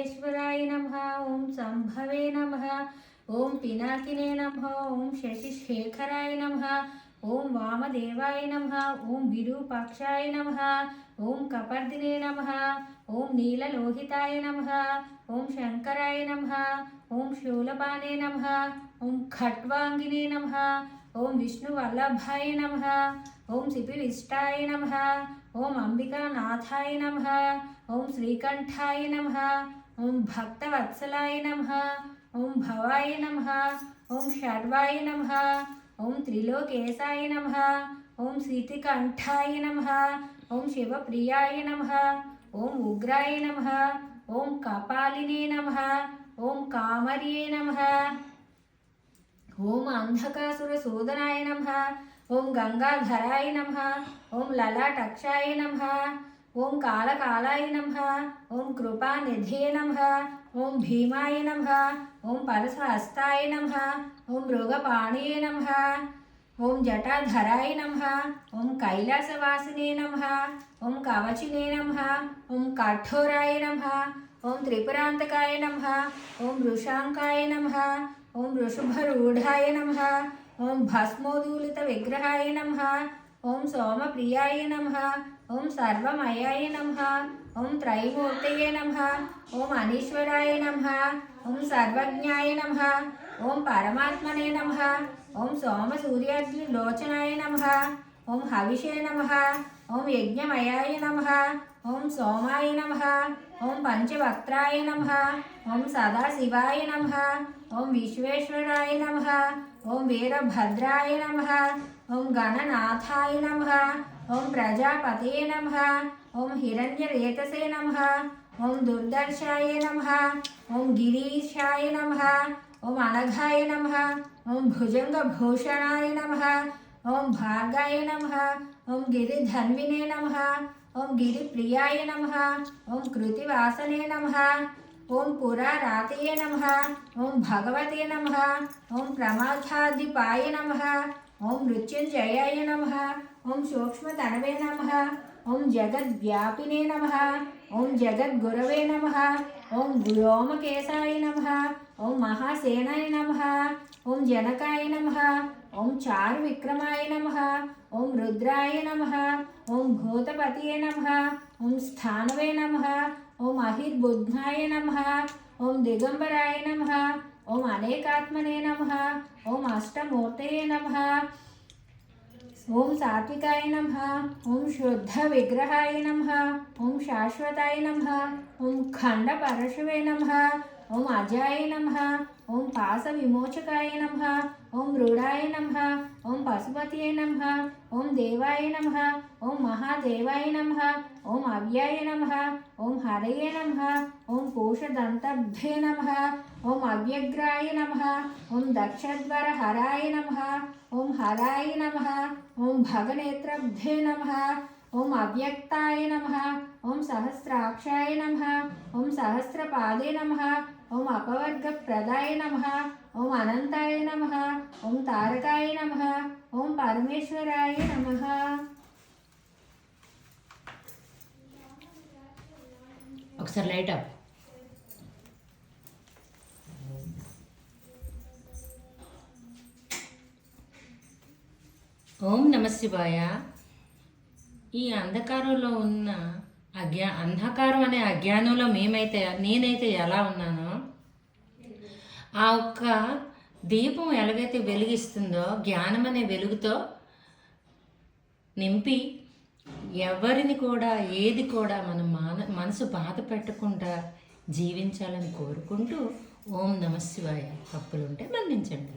ఈశ్వరాయ నమః. ఓం సంభవే నమః. ఓం పినాకినే నమః. ఓం శశిశేఖరాయ నమః. ఓం వామదేవాయ నమః. ఓం విరూపాక్షాయ నమః. ఓం కపర్దినే నమః. ఓం నీలలోహితాయ నమః. ఓం శంకరాయ నమః. ఓం శూలపానే నమః. ఓం ఖట్వాంగినే నమః. ఓం విష్ణువల్లభాయ నమః. ఓం సిపివిష్టాయ నమః. ఓం అంబికానాథాయ నమః. ఓం శ్రీకంఠాయ నమః. ఓం భక్తవత్సలాయ నమః. ఓం భవాయ నమః. ఓం షర్వాయ నమః. ఓం త్రిలోకేశాయ నమః. ఓం శ్రీతికంఠాయ నమః. ఓం శివప్రియాయ నమః. ఓం ఉగ్రాయ నమః. ఓం కపాలినే నమః. ఓం కామర్యే నమః. ఓం అంధకాసురసూదనాయ నమః. ఓం గంగాధరాయ నమః. ఓం లలాటక్షాయ నమః. ఓం కాళకాలాయ నమః. ఓం కృపానిధే నమః. ఓం భీమాయ నమః. ఓం పరసహస్తాయ నమః. ఓం మృగపాణయే నమః. ఓం జటాధరాయ నమః. ఓం కైలాసవాసినే నమః. ఓం కవచినే నమః. ఓం కఠోరాయ నమః. ఓం త్రిపురాంతకాయ నమః. ఓం వృషాంకాయ నమః. ఓం వృషభరూఢాయ నమః. ఓం భస్మోదూలిత విగ్రహాయ నమః. ఓం సోమప్రియాయ నమః. ఓం సర్వమయాయ నమః. ఓం త్రైమూర్తయే నమః. ఓం అనీశ్వరాయ నమః. ఓం సర్వజ్ఞాయ నమః. ఓం పరమాత్మనే నమః. ఓం సోమసూర్యాగ్నిలోచనాయ నమః. ఓం హవిషే నమః. ఓం యజ్ఞమయాయ నమః. ఓం సోమాయ నమః. ఓం పంచవక్త్రాయ నమః. ఓం సదాశివాయ నమః. ఓం విశ్వేశ్వరాయ నమః. ఓం వీరభద్రాయ నమః. ఓం గణనాథాయ నమః. ఓం ప్రజాపతయే నమః. ఓం హిరణ్యరేతసే నమః. ఓం దుర్దర్శాయ నమః. ఓం గిరీశాయ నమః. ఓం అనఘాయ నమః. ఓం భుజంగభూషణాయ నమః. ఓం భాగాయ నమః. ఓం గిరిధన్వినే నమః. ఓం గిరిప్రియాయ నమః. ఓం కృతివాసనే నమః. ఓం పురారాతయే నమః. ఓం భగవతే నమః. ఓం ప్రమాథాధిపాయ నమః. ఓం మృత్యుంజయాయ నమః. ఓం సూక్ష్మతనవే నమః. ఓం జగద్వ్యాపినే నమః. ఓం జగద్గురవే నమః. ఓం వ్యోమకేశాయ నమః. ఓం మహాసేనాయ నమః. ఓం జనకాయ నమః. ఓం చారు విక్రమాయ నమః. ఓం రుద్రాయ నమః. ఓం భూతపతియే నమః. ఓం స్థానవే నమః. ఓం అహిర్బుద్ధాయ నమః. ఓం దిగంబరాయ నమః. ఓం అనేకాత్మనే నమః. ఓం అష్టమూర్తయే నమః. ఓం సాత్వికాయ నమః. ఓం శుద్ధ విగ్రహాయ నమః. ఓం శాశ్వతాయ నమః. ఓం ఖండ పరశువే నమః. ఓం అజాయ నమః. ఓం పాస విమోచకాయ నమః. ఓం మృడాయ నమః. ఓం పశుపతియే నమః. ఓం దేవాయ నమః. ఓం మహాదేవాయ నమః. ఓం అవ్యాయ నమః. ఓం హరయే నమః. ఓం పూషదంతభ్యే నమః. ఓం అవ్యగ్రాయ నమః. ఓం దక్షద్వర హరాయ నమః. ఓం హరాయ నమః. ఓం భగనేత్రభ్యే నమః. ఓం అవ్యక్తాయ నమః. ఓం సహస్రాక్షాయ నమః. ఓం సహస్రపాదే నమః. ఓం అపవర్గప్రదాయ నమః. ఓం అనంతాయ నమః. ఓం తారకాయ నమః. ఓం పరమేశ్వరాయ నమః. ఒకసారి లైట్ అప్. ఓం నమ శివాయ. ఈ అంధకారంలో ఉన్న అంధకారం అనే అజ్ఞానంలో నేనైతే ఎలా ఉన్నానో, ఆ ఒక్క దీపం ఎలాగైతే వెలిగిస్తుందో జ్ఞానం అనే వెలుగుతో నింపి ఎవరిని కూడా ఏది కూడా మన మనసు బాధ పెట్టకుండా జీవించాలని కోరుకుంటూ ఓం నమ శివాయ. తప్పులుంటే మన్నించండి.